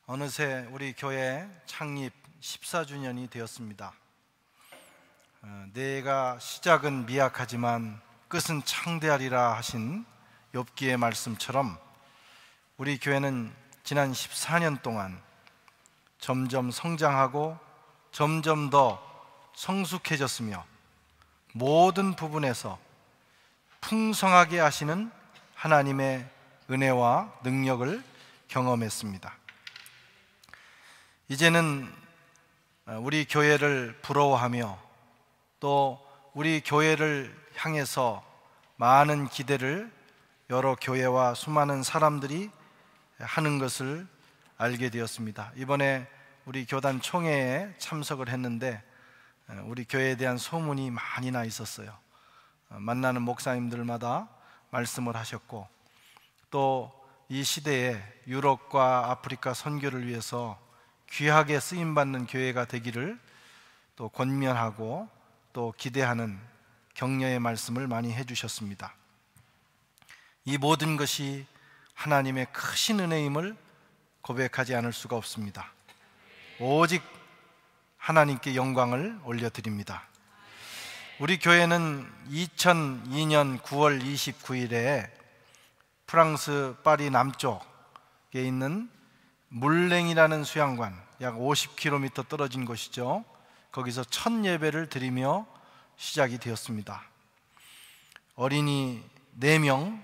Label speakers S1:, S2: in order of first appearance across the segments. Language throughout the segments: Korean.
S1: 어느새 우리 교회 창립 14주년이 되었습니다. 내가 시작은 미약하지만 끝은 창대하리라 하신 욥기의 말씀처럼 우리 교회는 지난 14년 동안 점점 성장하고 점점 더 성숙해졌으며 모든 부분에서 풍성하게 하시는 하나님의 은혜와 능력을 경험했습니다. 이제는 우리 교회를 부러워하며 또 우리 교회를 향해서 많은 기대를 여러 교회와 수많은 사람들이 하는 것을 알게 되었습니다. 이번에 우리 교단 총회에 참석을 했는데 우리 교회에 대한 소문이 많이 나 있었어요. 만나는 목사님들마다 말씀을 하셨고, 또 이 시대에 유럽과 아프리카 선교를 위해서 귀하게 쓰임받는 교회가 되기를 또 권면하고 또 기대하는 격려의 말씀을 많이 해주셨습니다. 이 모든 것이 하나님의 크신 은혜임을 고백하지 않을 수가 없습니다. 오직 하나님께 영광을 올려드립니다. 우리 교회는 2002년 9월 29일에 프랑스 파리 남쪽에 있는 물랭이라는 수양관, 약 50km 떨어진 곳이죠. 거기서 첫 예배를 드리며 시작이 되었습니다. 어린이 4명,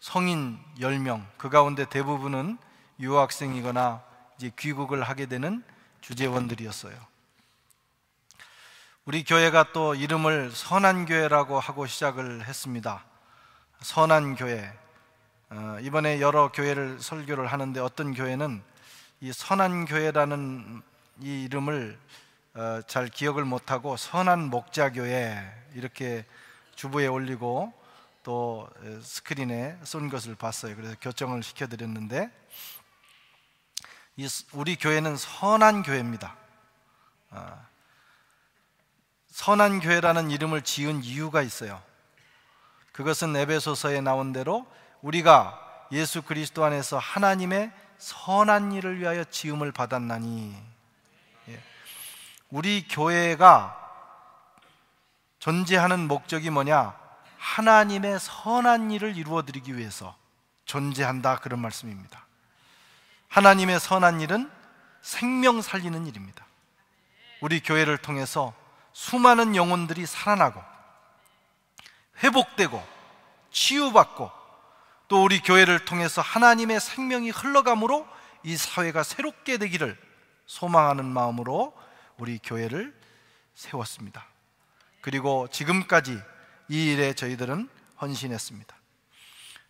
S1: 성인 10명, 그 가운데 대부분은 유학생이거나 이제 귀국을 하게 되는 주재원들이었어요. 우리 교회가 또 이름을 선한교회라고 하고 시작을 했습니다. 선한교회. 이번에 여러 교회를 설교를 하는데 어떤 교회는 이 선한교회라는 이 이름을 잘 기억을 못하고 선한목자교회 이렇게 주보에 올리고 또 스크린에 쏜 것을 봤어요. 그래서 교정을 시켜드렸는데, 우리 교회는 선한교회입니다. 선한교회라는 이름을 지은 이유가 있어요. 그것은 에베소서에 나온 대로 우리가 예수 그리스도 안에서 하나님의 선한 일을 위하여 지음을 받았나니, 우리 교회가 존재하는 목적이 뭐냐? 하나님의 선한 일을 이루어드리기 위해서 존재한다, 그런 말씀입니다. 하나님의 선한 일은 생명 살리는 일입니다. 우리 교회를 통해서 수많은 영혼들이 살아나고 회복되고 치유받고, 또 우리 교회를 통해서 하나님의 생명이 흘러감으로 이 사회가 새롭게 되기를 소망하는 마음으로 우리 교회를 세웠습니다. 그리고 지금까지 이 일에 저희들은 헌신했습니다.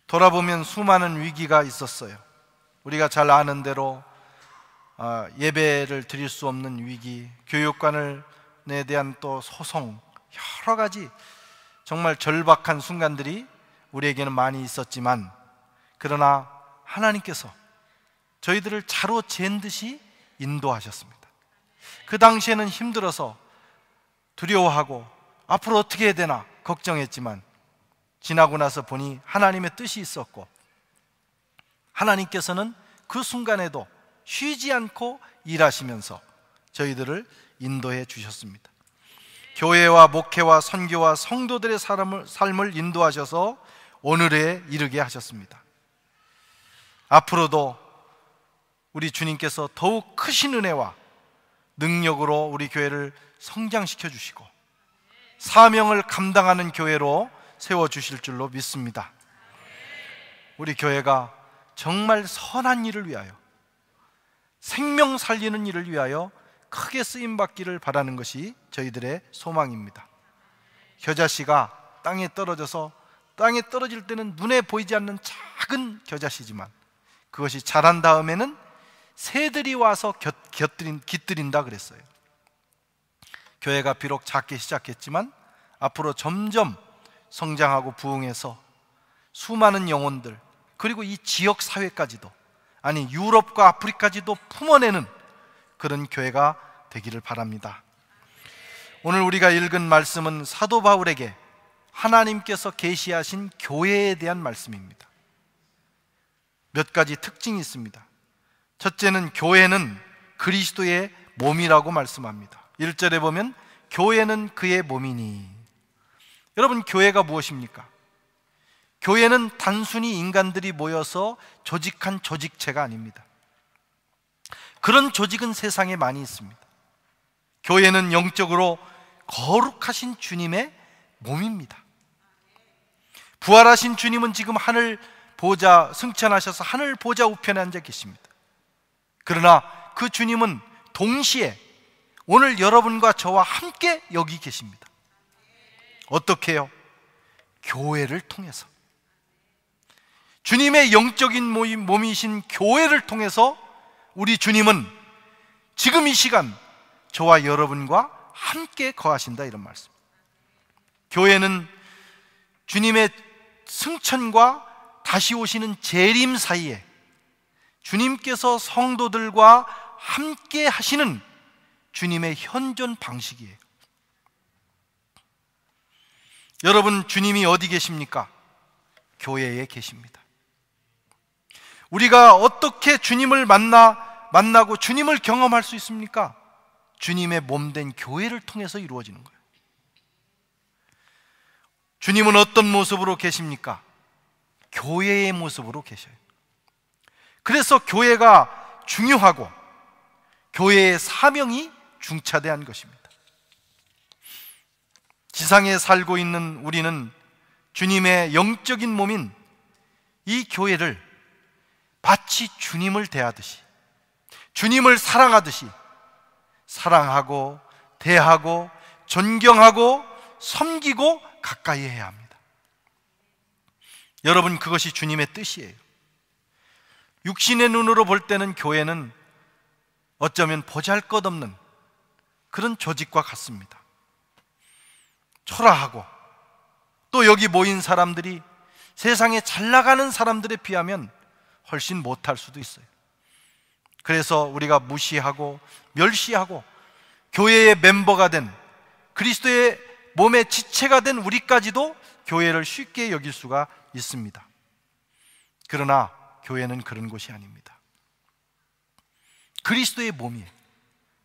S1: 돌아보면 수많은 위기가 있었어요. 우리가 잘 아는 대로 예배를 드릴 수 없는 위기, 교육관에 대한 또 소송, 여러 가지 정말 절박한 순간들이 우리에게는 많이 있었지만, 그러나 하나님께서 저희들을 자로 잰 듯이 인도하셨습니다. 그 당시에는 힘들어서 두려워하고 앞으로 어떻게 해야 되나 걱정했지만, 지나고 나서 보니 하나님의 뜻이 있었고, 하나님께서는 그 순간에도 쉬지 않고 일하시면서 저희들을 인도해 주셨습니다. 교회와 목회와 선교와 성도들의 삶을 인도하셔서 오늘에 이르게 하셨습니다. 앞으로도 우리 주님께서 더욱 크신 은혜와 능력으로 우리 교회를 성장시켜 주시고 사명을 감당하는 교회로 세워주실 줄로 믿습니다. 우리 교회가 정말 선한 일을 위하여, 생명 살리는 일을 위하여 크게 쓰임받기를 바라는 것이 저희들의 소망입니다. 겨자씨가 땅에 떨어져서 땅에 떨어질 때는 눈에 보이지 않는 작은 겨자씨지만 그것이 자란 다음에는 새들이 와서 깃들인다 그랬어요. 교회가 비록 작게 시작했지만 앞으로 점점 성장하고 부흥해서 수많은 영혼들, 그리고 이 지역 사회까지도, 아니 유럽과 아프리카까지도 품어내는 그런 교회가 되기를 바랍니다. 오늘 우리가 읽은 말씀은 사도 바울에게 하나님께서 계시하신 교회에 대한 말씀입니다. 몇 가지 특징이 있습니다. 첫째는 교회는 그리스도의 몸이라고 말씀합니다. 1절에 보면 교회는 그의 몸이니. 여러분, 교회가 무엇입니까? 교회는 단순히 인간들이 모여서 조직한 조직체가 아닙니다. 그런 조직은 세상에 많이 있습니다. 교회는 영적으로 거룩하신 주님의 몸입니다. 부활하신 주님은 지금 하늘 보좌 승천하셔서 하늘 보좌 우편에 앉아 계십니다. 그러나 그 주님은 동시에 오늘 여러분과 저와 함께 여기 계십니다. 어떻게 해요? 교회를 통해서. 주님의 영적인 몸이신 교회를 통해서 우리 주님은 지금 이 시간 저와 여러분과 함께 거하신다, 이런 말씀. 교회는 주님의 승천과 다시 오시는 재림 사이에 주님께서 성도들과 함께 하시는 주님의 현존 방식이에요. 여러분, 주님이 어디 계십니까? 교회에 계십니다. 우리가 어떻게 주님을 만나고 주님을 경험할 수 있습니까? 주님의 몸된 교회를 통해서 이루어지는 거예요. 주님은 어떤 모습으로 계십니까? 교회의 모습으로 계셔요. 그래서 교회가 중요하고 교회의 사명이 중차대한 것입니다. 지상에 살고 있는 우리는 주님의 영적인 몸인 이 교회를 마치 주님을 대하듯이, 주님을 사랑하듯이 사랑하고 대하고 존경하고 섬기고 가까이 해야 합니다. 여러분, 그것이 주님의 뜻이에요. 육신의 눈으로 볼 때는 교회는 어쩌면 보잘것없는 그런 조직과 같습니다. 초라하고, 또 여기 모인 사람들이 세상에 잘 나가는 사람들에 비하면 훨씬 못할 수도 있어요. 그래서 우리가 무시하고 멸시하고 교회의 멤버가 된, 그리스도의 몸의 지체가 된 우리까지도 교회를 쉽게 여길 수가 있습니다. 그러나 교회는 그런 곳이 아닙니다. 그리스도의 몸이에요.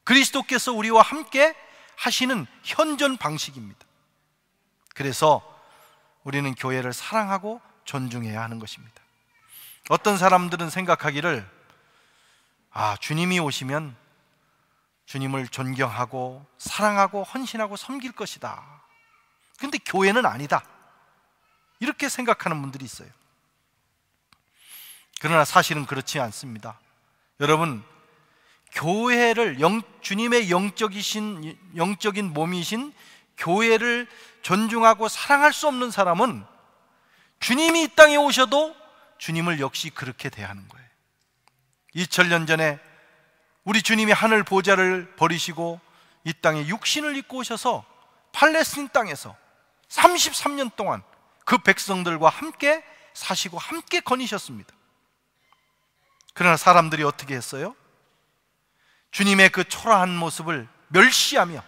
S1: 그리스도께서 우리와 함께 하시는 현존 방식입니다. 그래서 우리는 교회를 사랑하고 존중해야 하는 것입니다. 어떤 사람들은 생각하기를, 주님이 오시면 주님을 존경하고 사랑하고 헌신하고 섬길 것이다. 그런데 교회는 아니다, 이렇게 생각하는 분들이 있어요. 그러나 사실은 그렇지 않습니다. 여러분, 교회를 주님의 영적인 몸이신 교회를 존중하고 사랑할 수 없는 사람은 주님이 이 땅에 오셔도 주님을 역시 그렇게 대하는 거예요. 2000년 전에 우리 주님이 하늘 보좌를 버리시고 이 땅에 육신을 입고 오셔서 팔레스틴 땅에서 33년 동안 그 백성들과 함께 사시고 함께 거니셨습니다. 그러나 사람들이 어떻게 했어요? 주님의 그 초라한 모습을 멸시하며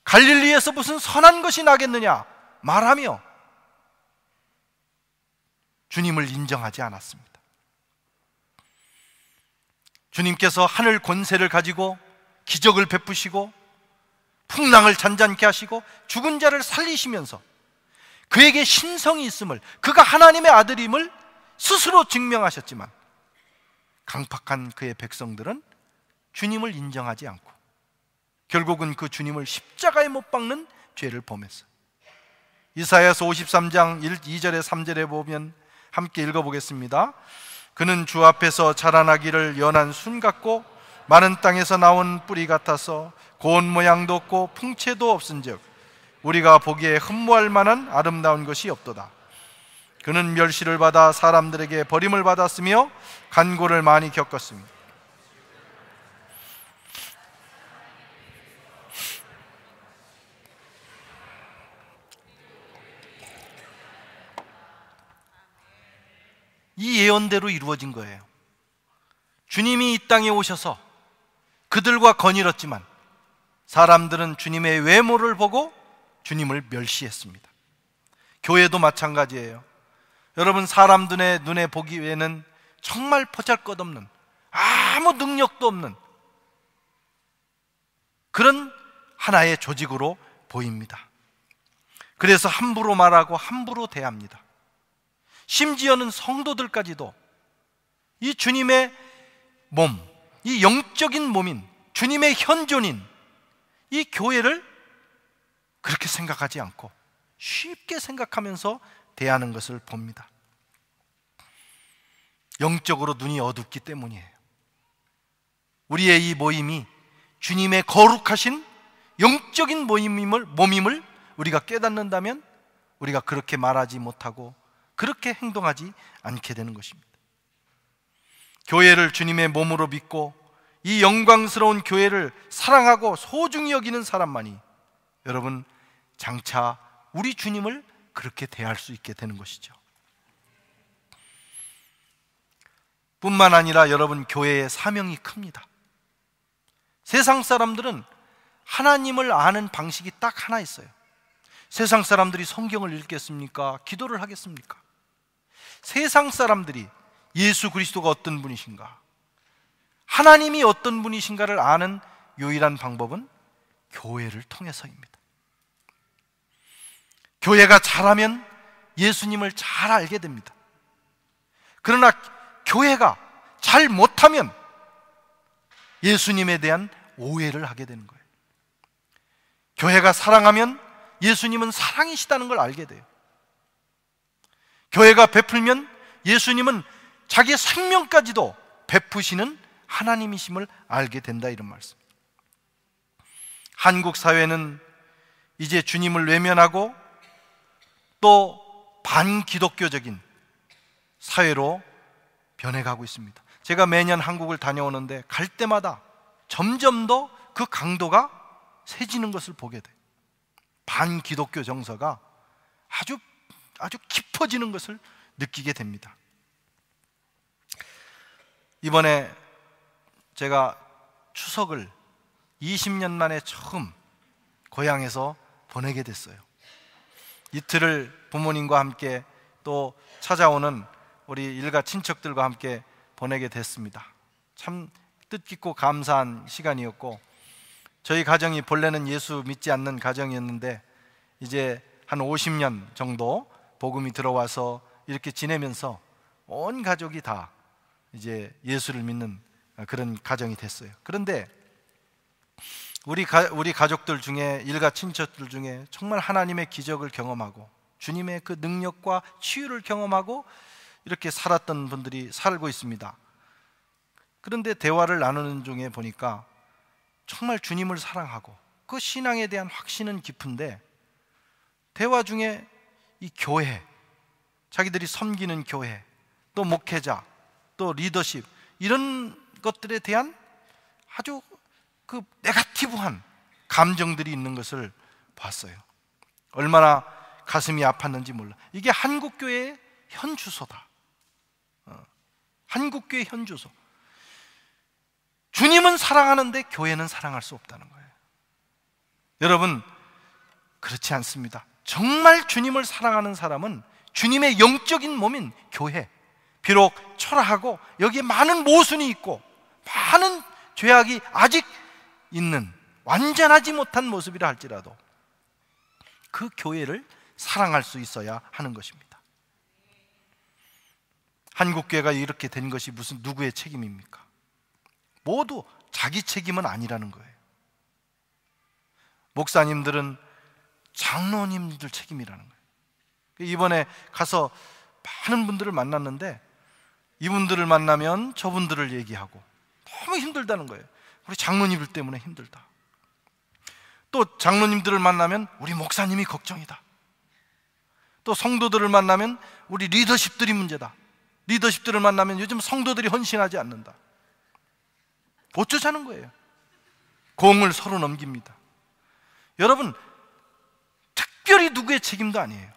S1: 갈릴리에서 무슨 선한 것이 나겠느냐 말하며 주님을 인정하지 않았습니다. 주님께서 하늘 권세를 가지고 기적을 베푸시고 풍랑을 잔잔케 하시고 죽은 자를 살리시면서 그에게 신성이 있음을, 그가 하나님의 아들임을 스스로 증명하셨지만 강팍한 그의 백성들은 주님을 인정하지 않고 결국은 그 주님을 십자가에 못 박는 죄를 범했어요. 이사야서 53장 2절에 3절에 보면 함께 읽어보겠습니다. 그는 주 앞에서 자라나기를 연한 순 같고 마른 땅에서 나온 뿌리 같아서 고운 모양도 없고 풍채도 없은즉 우리가 보기에 흠모할 만한 아름다운 것이 없도다. 그는 멸시를 받아 사람들에게 버림을 받았으며 간고를 많이 겪었습니다. 이 예언대로 이루어진 거예요. 주님이 이 땅에 오셔서 그들과 거닐었지만 사람들은 주님의 외모를 보고 주님을 멸시했습니다. 교회도 마찬가지예요. 여러분, 사람들의 눈에 보기에는 정말 보잘것없는 아무 능력도 없는 그런 하나의 조직으로 보입니다. 그래서 함부로 말하고 함부로 대합니다. 심지어는 성도들까지도 이 주님의 몸, 이 영적인 몸인 주님의 현존인 이 교회를 그렇게 생각하지 않고 쉽게 생각하면서 대하는 것을 봅니다. 영적으로 눈이 어둡기 때문이에요. 우리의 이 모임이 주님의 거룩하신 영적인 몸임을 우리가 깨닫는다면 우리가 그렇게 말하지 못하고 그렇게 행동하지 않게 되는 것입니다. 교회를 주님의 몸으로 믿고 이 영광스러운 교회를 사랑하고 소중히 여기는 사람만이 여러분 장차 우리 주님을 그렇게 대할 수 있게 되는 것이죠. 뿐만 아니라 여러분 교회의 사명이 큽니다. 세상 사람들은 하나님을 아는 방식이 딱 하나 있어요. 세상 사람들이 성경을 읽겠습니까? 기도를 하겠습니까? 세상 사람들이 예수 그리스도가 어떤 분이신가, 하나님이 어떤 분이신가를 아는 유일한 방법은 교회를 통해서입니다. 교회가 잘하면 예수님을 잘 알게 됩니다. 그러나 교회가 잘 못하면 예수님에 대한 오해를 하게 되는 거예요. 교회가 사랑하면 예수님은 사랑이시다는 걸 알게 돼요. 교회가 베풀면 예수님은 자기 생명까지도 베푸시는 하나님이심을 알게 된다, 이런 말씀. 한국 사회는 이제 주님을 외면하고 또 반기독교적인 사회로 변해가고 있습니다. 제가 매년 한국을 다녀오는데 갈 때마다 점점 더 그 강도가 세지는 것을 보게 돼요. 반기독교 정서가 아주 깊어지는 것을 느끼게 됩니다. 이번에 제가 추석을 20년 만에 처음 고향에서 보내게 됐어요. 이틀을 부모님과 함께 또 찾아오는 우리 일가 친척들과 함께 보내게 됐습니다. 참 뜻깊고 감사한 시간이었고, 저희 가정이 본래는 예수 믿지 않는 가정이었는데 이제 한 50년 정도 복음이 들어와서 이렇게 지내면서 온 가족이 다 이제 예수를 믿는 그런 가정이 됐어요. 그런데 우리 가족들 중에, 일가 친척들 중에 정말 하나님의 기적을 경험하고 주님의 그 능력과 치유를 경험하고 이렇게 살았던 분들이 살고 있습니다. 그런데 대화를 나누는 중에 보니까 정말 주님을 사랑하고 그 신앙에 대한 확신은 깊은데, 대화 중에 이 교회, 자기들이 섬기는 교회, 또 목회자, 또 리더십, 이런 것들에 대한 아주 그 네거티브한 감정들이 있는 것을 봤어요. 얼마나 가슴이 아팠는지 몰라. 이게 한국교회의 현주소다. 한국교회 현주소. 주님은 사랑하는데 교회는 사랑할 수 없다는 거예요. 여러분, 그렇지 않습니다. 정말 주님을 사랑하는 사람은 주님의 영적인 몸인 교회, 비록 초라하고 여기에 많은 모순이 있고 많은 죄악이 아직 있는 완전하지 못한 모습이라 할지라도 그 교회를 사랑할 수 있어야 하는 것입니다. 한국교회가 이렇게 된 것이 무슨 누구의 책임입니까? 모두 자기 책임은 아니라는 거예요. 목사님들은 장로님들 책임이라는 거예요. 이번에 가서 많은 분들을 만났는데 이분들을 만나면 저분들을 얘기하고 너무 힘들다는 거예요. 우리 장로님들 때문에 힘들다. 또 장로님들을 만나면 우리 목사님이 걱정이다. 또 성도들을 만나면 우리 리더십들이 문제다. 리더십들을 만나면 요즘 성도들이 헌신하지 않는다. 어쩌자는 거예요. 공을 서로 넘깁니다. 여러분, 특별히 누구의 책임도 아니에요.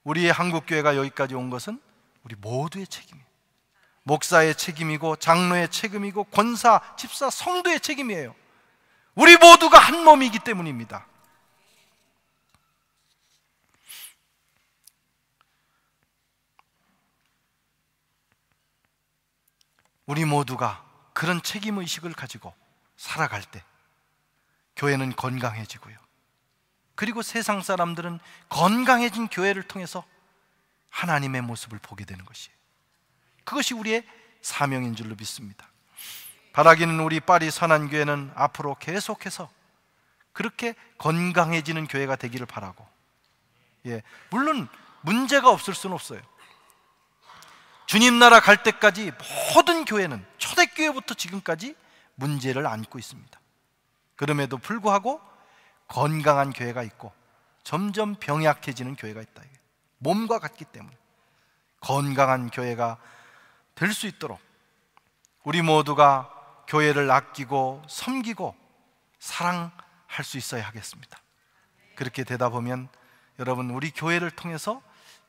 S1: 우리의 한국교회가 여기까지 온 것은 우리 모두의 책임이에요. 목사의 책임이고 장로의 책임이고 권사, 집사, 성도의 책임이에요. 우리 모두가 한 몸이기 때문입니다. 우리 모두가 그런 책임의식을 가지고 살아갈 때 교회는 건강해지고요, 그리고 세상 사람들은 건강해진 교회를 통해서 하나님의 모습을 보게 되는 것이에요. 그것이 우리의 사명인 줄로 믿습니다. 바라기는 우리 파리 선한교회는 앞으로 계속해서 그렇게 건강해지는 교회가 되기를 바라고, 물론 문제가 없을 수는 없어요. 주님 나라 갈 때까지 모든 교회는 초대교회부터 지금까지 문제를 안고 있습니다. 그럼에도 불구하고 건강한 교회가 있고 점점 병약해지는 교회가 있다. 몸과 같기 때문에 건강한 교회가 될 수 있도록 우리 모두가 교회를 아끼고 섬기고 사랑할 수 있어야 하겠습니다. 그렇게 되다 보면 여러분, 우리 교회를 통해서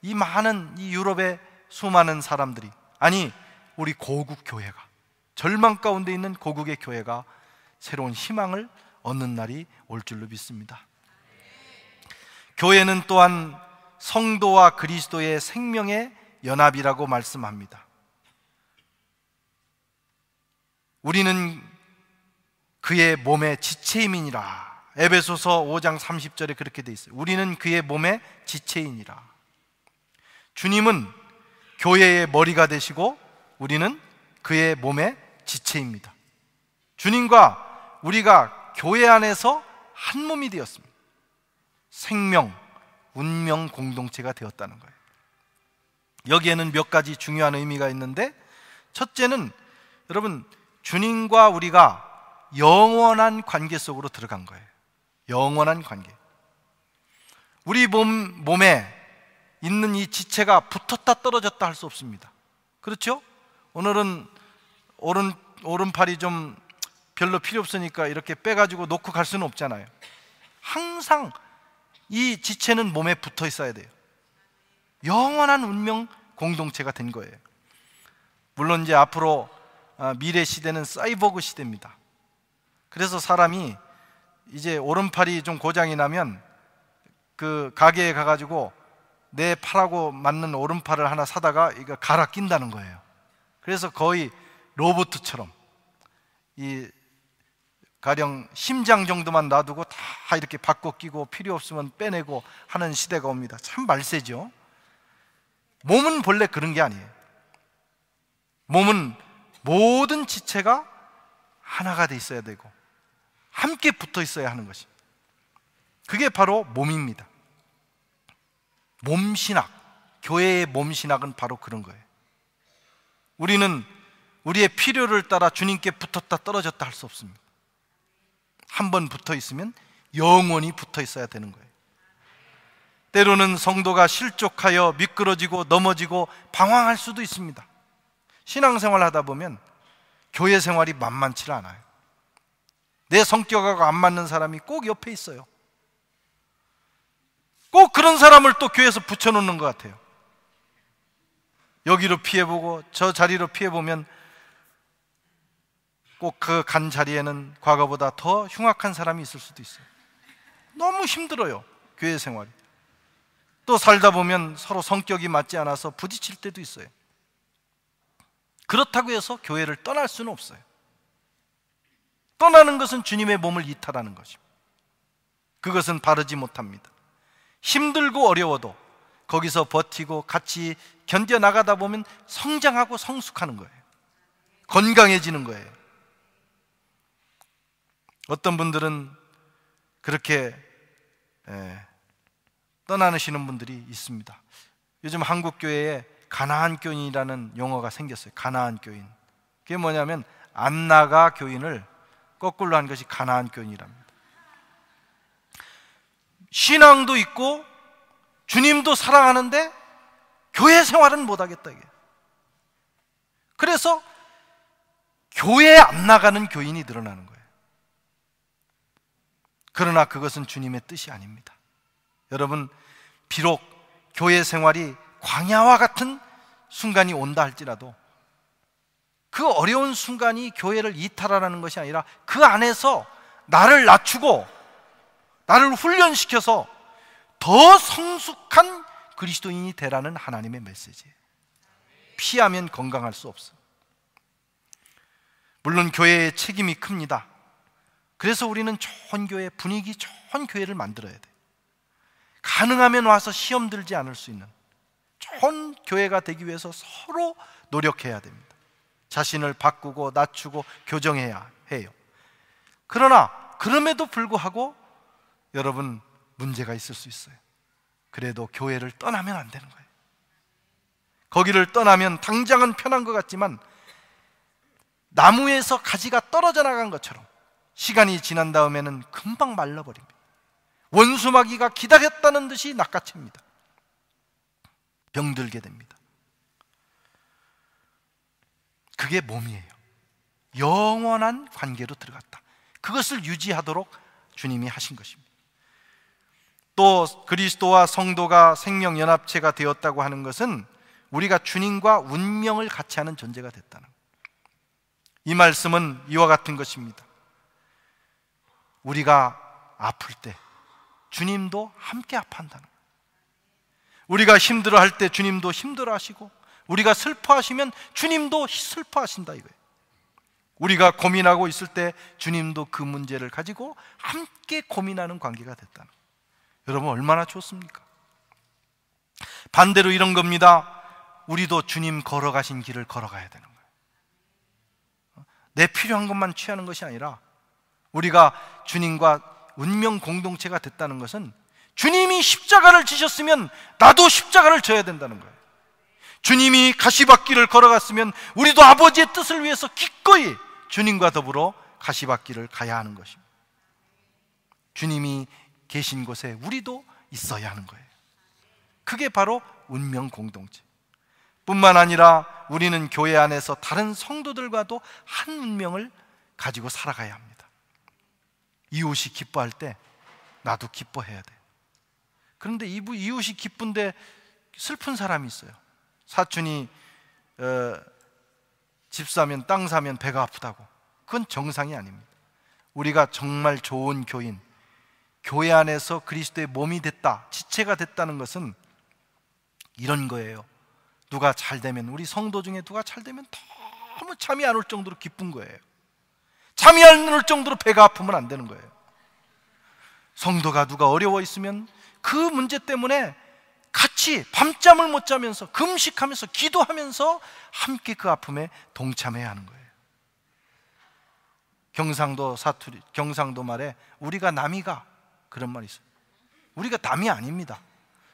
S1: 이 많은 이 유럽의 수많은 사람들이, 아니 우리 고국 교회가, 절망 가운데 있는 고국의 교회가 새로운 희망을 얻는 날이 올 줄로 믿습니다. 교회는 또한 성도와 그리스도의 생명의 연합이라고 말씀합니다. 우리는 그의 몸의 지체임이니라. 에베소서 5장 30절에 그렇게 돼 있어요. 우리는 그의 몸의 지체이니라. 주님은 교회의 머리가 되시고 우리는 그의 몸의 지체입니다. 주님과 우리가 교회 안에서 한 몸이 되었습니다. 생명, 운명 공동체가 되었다는 거예요. 여기에는 몇 가지 중요한 의미가 있는데, 첫째는 여러분, 주님과 우리가 영원한 관계 속으로 들어간 거예요. 영원한 관계. 우리 몸에 있는 이 지체가 붙었다 떨어졌다 할 수 없습니다. 그렇죠? 오늘은 오른팔이 좀 별로 필요 없으니까 이렇게 빼가지고 놓고 갈 수는 없잖아요. 항상 이 지체는 몸에 붙어 있어야 돼요. 영원한 운명 공동체가 된 거예요. 물론 이제 앞으로 미래 시대는 사이보그 시대입니다. 그래서 사람이 이제 오른팔이 좀 고장이 나면 그 가게에 가가지고 내 팔하고 맞는 오른팔을 하나 사다가 이거 갈아 낀다는 거예요. 그래서 거의 로봇처럼 이 가령 심장 정도만 놔두고 다 이렇게 바꿔 끼고 필요 없으면 빼내고 하는 시대가 옵니다. 참 말세죠. 몸은 본래 그런 게 아니에요. 몸은 모든 지체가 하나가 돼 있어야 되고 함께 붙어 있어야 하는 것이, 그게 바로 몸입니다. 몸신학, 교회의 몸신학은 바로 그런 거예요. 우리는 우리의 필요를 따라 주님께 붙었다 떨어졌다 할 수 없습니다. 한번 붙어 있으면 영원히 붙어 있어야 되는 거예요. 때로는 성도가 실족하여 미끄러지고 넘어지고 방황할 수도 있습니다. 신앙생활 하다 보면 교회 생활이 만만치 않아요. 내 성격하고 안 맞는 사람이 꼭 옆에 있어요. 꼭 그런 사람을 또 교회에서 붙여놓는 것 같아요. 여기로 피해보고 저 자리로 피해보면 꼭 그 간 자리에는 과거보다 더 흉악한 사람이 있을 수도 있어요. 너무 힘들어요, 교회 생활이. 또 살다 보면 서로 성격이 맞지 않아서 부딪힐 때도 있어요. 그렇다고 해서 교회를 떠날 수는 없어요. 떠나는 것은 주님의 몸을 이탈하는 것입니다. 그것은 바르지 못합니다. 힘들고 어려워도 거기서 버티고 같이 견뎌나가다 보면 성장하고 성숙하는 거예요. 건강해지는 거예요. 어떤 분들은 그렇게 떠나시는 분들이 있습니다. 요즘 한국 교회에 가나안 교인이라는 용어가 생겼어요. 가나안 교인. 그게 뭐냐면 안 나가 교인을 거꾸로 한 것이 가나안 교인이랍니다. 신앙도 있고 주님도 사랑하는데 교회 생활은 못하겠다 이게. 그래서 교회에 안 나가는 교인이 늘어나는 거예요. 그러나 그것은 주님의 뜻이 아닙니다. 여러분, 비록 교회 생활이 광야와 같은 순간이 온다 할지라도 그 어려운 순간이 교회를 이탈하라는 것이 아니라 그 안에서 나를 낮추고 나를 훈련시켜서 더 성숙한 그리스도인이 되라는 하나님의 메시지예요. 피하면 건강할 수 없어. 물론 교회의 책임이 큽니다. 그래서 우리는 좋은 교회, 분위기 좋은 교회를 만들어야 돼. 가능하면 와서 시험 들지 않을 수 있는 좋은 교회가 되기 위해서 서로 노력해야 됩니다. 자신을 바꾸고 낮추고 교정해야 해요. 그러나 그럼에도 불구하고 여러분, 문제가 있을 수 있어요. 그래도 교회를 떠나면 안 되는 거예요. 거기를 떠나면 당장은 편한 것 같지만 나무에서 가지가 떨어져 나간 것처럼 시간이 지난 다음에는 금방 말라버립니다. 원수마귀가 기다렸다는 듯이 낚아챕니다. 병들게 됩니다. 그게 몸이에요. 영원한 관계로 들어갔다. 그것을 유지하도록 주님이 하신 것입니다. 또 그리스도와 성도가 생명연합체가 되었다고 하는 것은 우리가 주님과 운명을 같이 하는 존재가 됐다는 거예요. 이 말씀은 이와 같은 것입니다. 우리가 아플 때 주님도 함께 아파한다는 거예요. 우리가 힘들어할 때 주님도 힘들어하시고, 우리가 슬퍼하시면 주님도 슬퍼하신다 이거예요. 우리가 고민하고 있을 때 주님도 그 문제를 가지고 함께 고민하는 관계가 됐다는 거예요. 여러분, 얼마나 좋습니까? 반대로 이런 겁니다. 우리도 주님 걸어가신 길을 걸어가야 되는 거예요. 내 필요한 것만 취하는 것이 아니라 우리가 주님과 운명 공동체가 됐다는 것은 주님이 십자가를 지셨으면 나도 십자가를 져야 된다는 거예요. 주님이 가시밭길을 걸어갔으면 우리도 아버지의 뜻을 위해서 기꺼이 주님과 더불어 가시밭길을 가야 하는 것입니다. 주님이 계신 곳에 우리도 있어야 하는 거예요. 그게 바로 운명 공동체. 뿐만 아니라 우리는 교회 안에서 다른 성도들과도 한 운명을 가지고 살아가야 합니다. 이웃이 기뻐할 때 나도 기뻐해야 돼요. 그런데 이웃이 기쁜데 슬픈 사람이 있어요. 사촌이 집 사면 땅 사면 배가 아프다고. 그건 정상이 아닙니다. 우리가 정말 좋은 교인, 교회 안에서 그리스도의 몸이 됐다, 지체가 됐다는 것은 이런 거예요. 누가 잘 되면, 우리 성도 중에 누가 잘 되면 너무 잠이 안 올 정도로 기쁜 거예요. 잠이 안 올 정도로 배가 아프면 안 되는 거예요. 성도가 누가 어려워 있으면 그 문제 때문에 같이 밤잠을 못 자면서 금식하면서 기도하면서 함께 그 아픔에 동참해야 하는 거예요. 경상도 사투리, 경상도 말에 우리가 남이가, 그런 말이 있어요. 우리가 남이 아닙니다.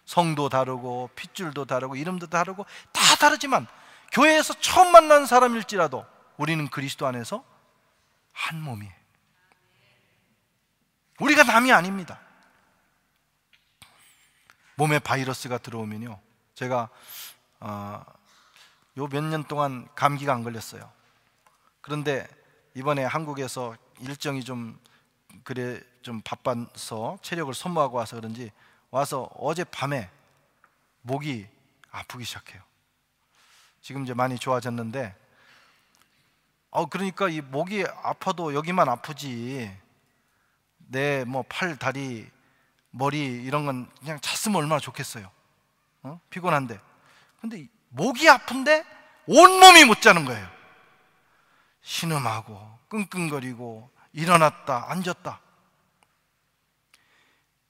S1: 성도 다르고 핏줄도 다르고 이름도 다르고 다 다르지만 교회에서 처음 만난 사람일지라도 우리는 그리스도 안에서 한 몸이에요. 우리가 남이 아닙니다. 몸에 바이러스가 들어오면요, 제가 요 몇 년 동안 감기가 안 걸렸어요. 그런데 이번에 한국에서 일정이 좀 바빠서 체력을 소모하고 와서 그런지 와서 어젯밤에 목이 아프기 시작해요. 지금 이제 많이 좋아졌는데, 그러니까 이 목이 아파도 여기만 아프지 내 뭐 팔, 다리, 머리 이런 건 그냥 잤으면 얼마나 좋겠어요. 피곤한데. 근데 목이 아픈데 온몸이 못 자는 거예요. 신음하고 끙끙거리고 일어났다 앉았다.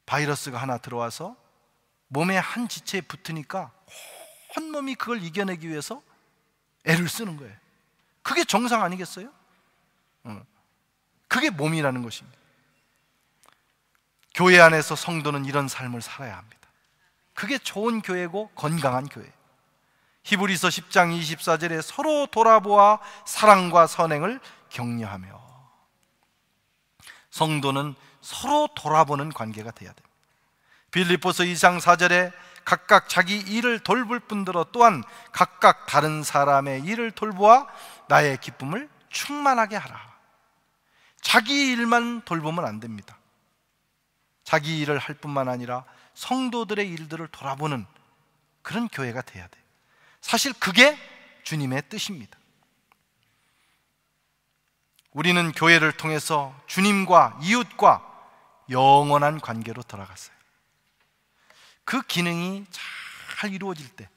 S1: 바이러스가 하나 들어와서 몸의 한 지체에 붙으니까 온몸이 그걸 이겨내기 위해서 애를 쓰는 거예요. 그게 정상 아니겠어요? 그게 몸이라는 것입니다. 교회 안에서 성도는 이런 삶을 살아야 합니다. 그게 좋은 교회고 건강한 교회. 히브리서 10장 24절에 서로 돌아보아 사랑과 선행을 격려하며, 성도는 서로 돌아보는 관계가 돼야 됩니다. 빌립보서 2장 4절에 각각 자기 일을 돌볼 뿐더러 또한 각각 다른 사람의 일을 돌보아 나의 기쁨을 충만하게 하라. 자기 일만 돌보면 안 됩니다. 자기 일을 할 뿐만 아니라 성도들의 일들을 돌아보는 그런 교회가 돼야 돼요. 사실 그게 주님의 뜻입니다. 우리는 교회를 통해서 주님과 이웃과 영원한 관계로 돌아갔어요. 그 기능이 잘 이루어질 때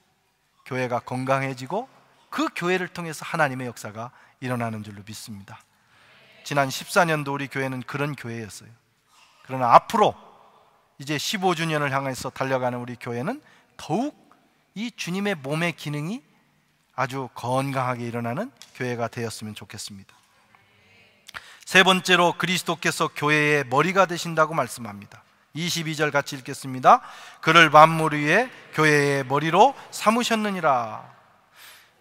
S1: 교회가 건강해지고 그 교회를 통해서 하나님의 역사가 일어나는 줄로 믿습니다. 지난 14년도 우리 교회는 그런 교회였어요. 그러나 앞으로 이제 15주년을 향해서 달려가는 우리 교회는 더욱 이 주님의 몸의 기능이 아주 건강하게 일어나는 교회가 되었으면 좋겠습니다. 세 번째로, 그리스도께서 교회의 머리가 되신다고 말씀합니다. 22절 같이 읽겠습니다. 그를 만물 위에 교회의 머리로 삼으셨느니라.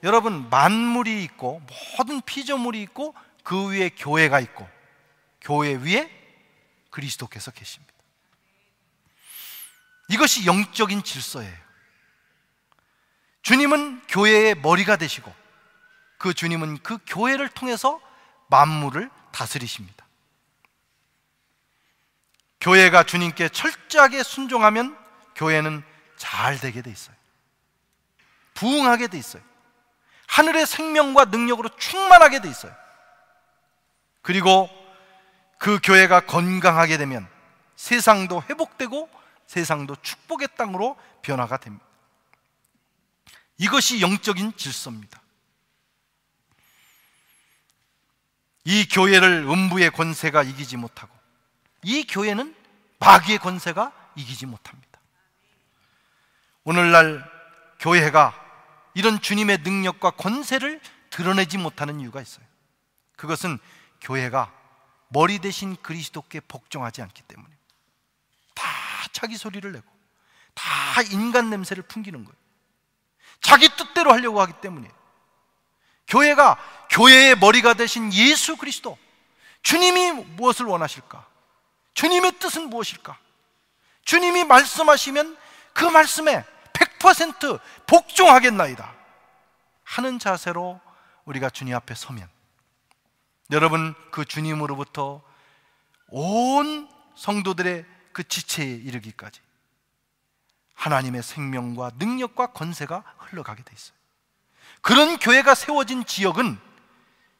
S1: 여러분, 만물이 있고 모든 피조물이 있고 그 위에 교회가 있고 교회 위에 그리스도께서 계십니다. 이것이 영적인 질서예요. 주님은 교회의 머리가 되시고 그 주님은 그 교회를 통해서 만물을 다스리십니다. 교회가 주님께 철저하게 순종하면 교회는 잘 되게 돼 있어요. 부흥하게 돼 있어요. 하늘의 생명과 능력으로 충만하게 돼 있어요. 그리고 그 교회가 건강하게 되면 세상도 회복되고 세상도 축복의 땅으로 변화가 됩니다. 이것이 영적인 질서입니다. 이 교회를 음부의 권세가 이기지 못하고 이 교회는 마귀의 권세가 이기지 못합니다. 오늘날 교회가 이런 주님의 능력과 권세를 드러내지 못하는 이유가 있어요. 그것은 교회가 머리 대신 그리스도께 복종하지 않기 때문에 다 자기 소리를 내고 다 인간 냄새를 풍기는 거예요. 자기 뜻대로 하려고 하기 때문에. 교회가 교회의 머리가 되신 예수 그리스도, 주님이 무엇을 원하실까? 주님의 뜻은 무엇일까? 주님이 말씀하시면 그 말씀에 100% 복종하겠나이다 하는 자세로 우리가 주님 앞에 서면, 여러분, 그 주님으로부터 온 성도들의 그 지체에 이르기까지 하나님의 생명과 능력과 권세가 흘러가게 돼 있어요. 그런 교회가 세워진 지역은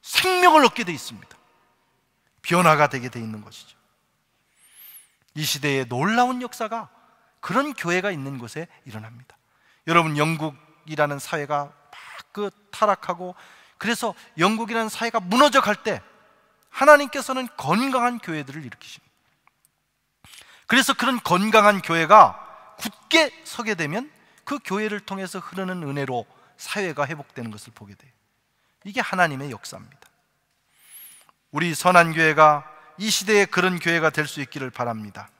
S1: 생명을 얻게 돼 있습니다. 변화가 되게 돼 있는 것이죠. 이 시대의 놀라운 역사가 그런 교회가 있는 곳에 일어납니다. 여러분, 영국이라는 사회가 막 타락하고 그래서 영국이라는 사회가 무너져 갈 때 하나님께서는 건강한 교회들을 일으키십니다. 그래서 그런 건강한 교회가 굳게 서게 되면 그 교회를 통해서 흐르는 은혜로 사회가 회복되는 것을 보게 돼요. 이게 하나님의 역사입니다. 우리 선한교회가 이 시대에 그런 교회가 될 수 있기를 바랍니다.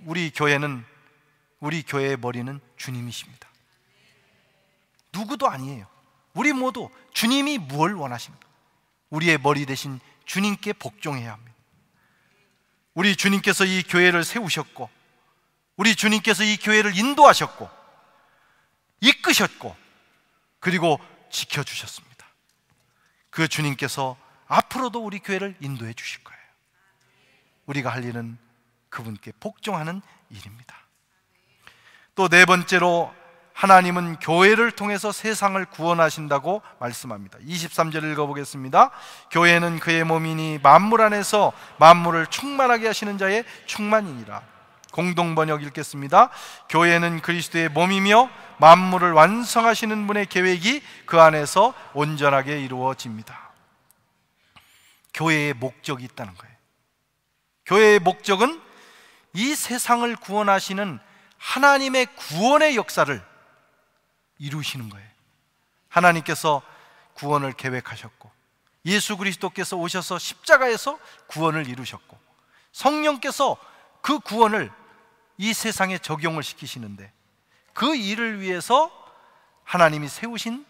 S1: 우리 교회는, 우리 교회의 머리는 주님이십니다. 누구도 아니에요. 우리 모두 주님이 무엇을 원하십니까? 우리의 머리 대신 주님께 복종해야 합니다. 우리 주님께서 이 교회를 세우셨고, 우리 주님께서 이 교회를 인도하셨고, 이끄셨고, 그리고 지켜주셨습니다. 그 주님께서 앞으로도 우리 교회를 인도해 주실 거예요. 우리가 할 일은 그분께 복종하는 일입니다. 또 네 번째로, 하나님은 교회를 통해서 세상을 구원하신다고 말씀합니다. 23절 읽어보겠습니다. 교회는 그의 몸이니 만물 안에서 만물을 충만하게 하시는 자의 충만이니라. 공동번역 읽겠습니다. 교회는 그리스도의 몸이며 만물을 완성하시는 분의 계획이 그 안에서 온전하게 이루어집니다. 교회의 목적이 있다는 거예요. 교회의 목적은 이 세상을 구원하시는 하나님의 구원의 역사를 이루시는 거예요. 하나님께서 구원을 계획하셨고, 예수 그리스도께서 오셔서 십자가에서 구원을 이루셨고, 성령께서 그 구원을 이 세상에 적용을 시키시는데, 그 일을 위해서 하나님이 세우신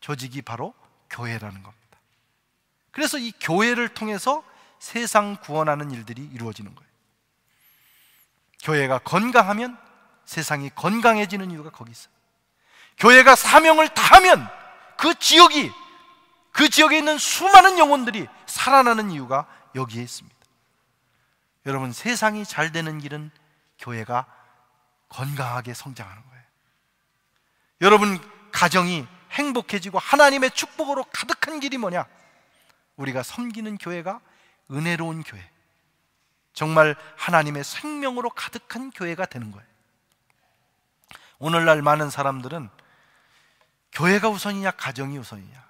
S1: 조직이 바로 교회라는 겁니다. 그래서 이 교회를 통해서 세상 구원하는 일들이 이루어지는 거예요. 교회가 건강하면 세상이 건강해지는 이유가 거기 있어요. 교회가 사명을 다하면 그 지역에 있는 수많은 영혼들이 살아나는 이유가 여기에 있습니다. 여러분, 세상이 잘 되는 길은 교회가 건강하게 성장하는 거예요. 여러분, 가정이 행복해지고 하나님의 축복으로 가득한 길이 뭐냐? 우리가 섬기는 교회가 은혜로운 교회, 정말 하나님의 생명으로 가득한 교회가 되는 거예요. 오늘날 많은 사람들은 교회가 우선이냐 가정이 우선이냐,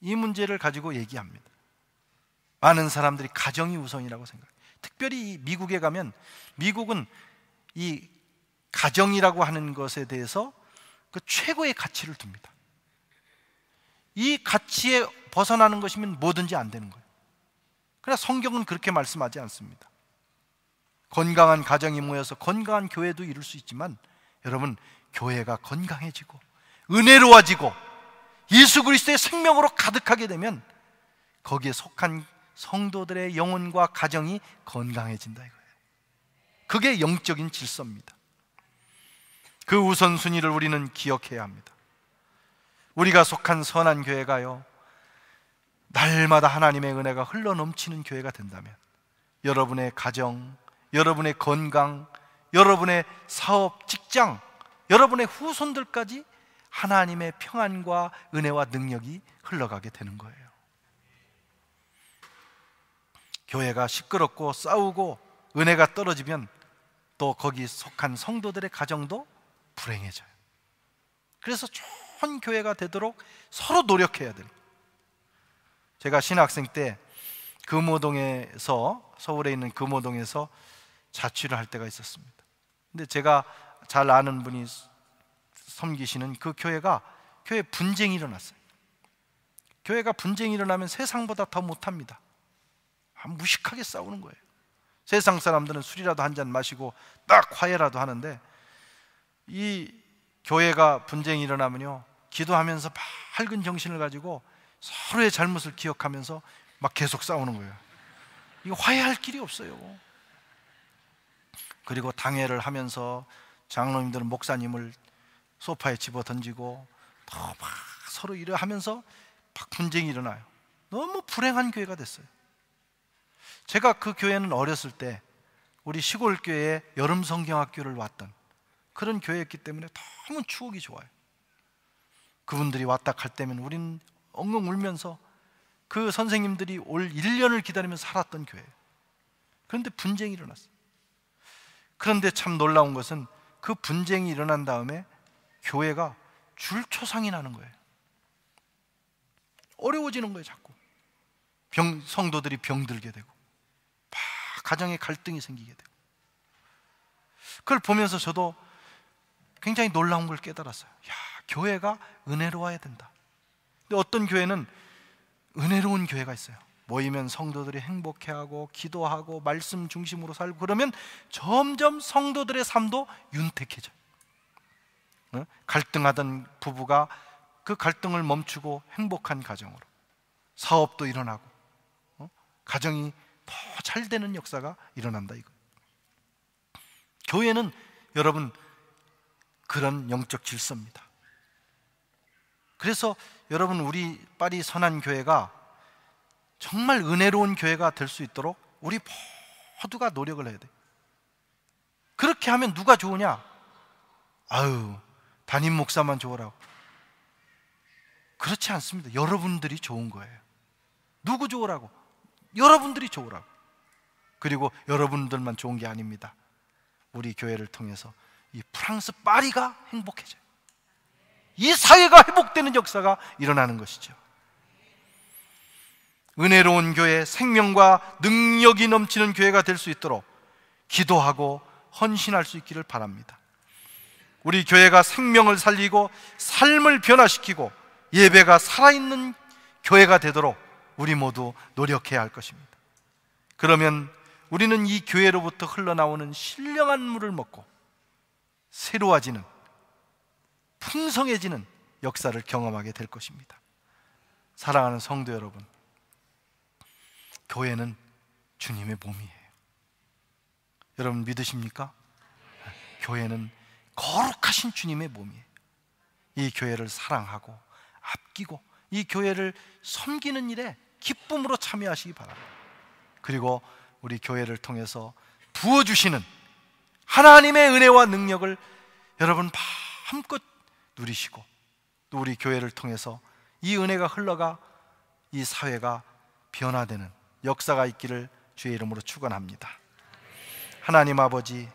S1: 이 문제를 가지고 얘기합니다. 많은 사람들이 가정이 우선이라고 생각해요. 특별히 미국에 가면, 미국은 이 가정이라고 하는 것에 대해서 그 최고의 가치를 둡니다. 이 가치에 벗어나는 것이면 뭐든지 안 되는 거예요. 그러나 성경은 그렇게 말씀하지 않습니다. 건강한 가정이 모여서 건강한 교회도 이룰 수 있지만, 여러분, 교회가 건강해지고 은혜로워지고 예수 그리스도의 생명으로 가득하게 되면 거기에 속한 성도들의 영혼과 가정이 건강해진다 이거예요. 그게 영적인 질서입니다. 그 우선순위를 우리는 기억해야 합니다. 우리가 속한 선한 교회가요, 날마다 하나님의 은혜가 흘러넘치는 교회가 된다면 여러분의 가정, 여러분의 건강, 여러분의 사업, 직장, 여러분의 후손들까지 하나님의 평안과 은혜와 능력이 흘러가게 되는 거예요. 교회가 시끄럽고 싸우고 은혜가 떨어지면 또 거기 속한 성도들의 가정도 불행해져요. 그래서 좋은 교회가 되도록 서로 노력해야 돼요. 제가 신학생 때 금호동에서, 서울에 있는 금호동에서 자취를 할 때가 있었습니다. 근데 제가 잘 아는 분이 섬기시는 그 교회가, 교회 분쟁이 일어났어요. 교회가 분쟁이 일어나면 세상보다 더 못합니다. 무식하게 싸우는 거예요. 세상 사람들은 술이라도 한 잔 마시고 딱 화해라도 하는데, 이 교회가 분쟁이 일어나면요, 기도하면서 밝은 정신을 가지고 서로의 잘못을 기억하면서 막 계속 싸우는 거예요. 이거 화해할 길이 없어요. 그리고 당회를 하면서 장로님들은 목사님을 소파에 집어 던지고 더 막 서로 이래 하면서 막 분쟁이 일어나요. 너무 불행한 교회가 됐어요. 제가 그 교회는 어렸을 때 우리 시골 교회에 여름 성경학교를 왔던 그런 교회였기 때문에 너무 추억이 좋아요. 그분들이 왔다 갈 때면 우리는 엉엉 울면서 그 선생님들이 올 1년을 기다리면서 살았던 교회예요. 그런데 분쟁이 일어났어요. 그런데 참 놀라운 것은 그 분쟁이 일어난 다음에 교회가 줄초상이 나는 거예요. 어려워지는 거예요. 자꾸 성도들이 병들게 되고 막 가정에 갈등이 생기게 되고. 그걸 보면서 저도 굉장히 놀라운 걸 깨달았어요. 야, 교회가 은혜로워야 된다. 근데 어떤 교회는 은혜로운 교회가 있어요. 모이면 성도들이 행복해하고 기도하고 말씀 중심으로 살고 그러면 점점 성도들의 삶도 윤택해져요. 갈등하던 부부가 그 갈등을 멈추고 행복한 가정으로, 사업도 일어나고 가정이 더 잘 되는 역사가 일어난다 이거. 교회는 여러분 그런 영적 질서입니다. 그래서 여러분, 우리 파리 선한 교회가 정말 은혜로운 교회가 될 수 있도록 우리 모두가 노력을 해야 돼. 그렇게 하면 누가 좋으냐? 아유, 담임 목사만 좋으라고. 그렇지 않습니다. 여러분들이 좋은 거예요. 누구 좋으라고? 여러분들이 좋으라고. 그리고 여러분들만 좋은 게 아닙니다. 우리 교회를 통해서 이 프랑스 파리가 행복해져요. 이 사회가 회복되는 역사가 일어나는 것이죠. 은혜로운 교회, 생명과 능력이 넘치는 교회가 될 수 있도록 기도하고 헌신할 수 있기를 바랍니다. 우리 교회가 생명을 살리고 삶을 변화시키고 예배가 살아있는 교회가 되도록 우리 모두 노력해야 할 것입니다. 그러면 우리는 이 교회로부터 흘러나오는 신령한 물을 먹고 새로워지는, 풍성해지는 역사를 경험하게 될 것입니다. 사랑하는 성도 여러분, 교회는 주님의 몸이에요. 여러분 믿으십니까? 교회는 거룩하신 주님의 몸이에요. 이 교회를 사랑하고 아끼고 이 교회를 섬기는 일에 기쁨으로 참여하시기 바랍니다. 그리고 우리 교회를 통해서 부어주시는 하나님의 은혜와 능력을 여러분 마음껏 누리시고, 또 우리 교회를 통해서 이 은혜가 흘러가 이 사회가 변화되는 역사가 있기를 주의 이름으로 축원합니다. 하나님 아버지,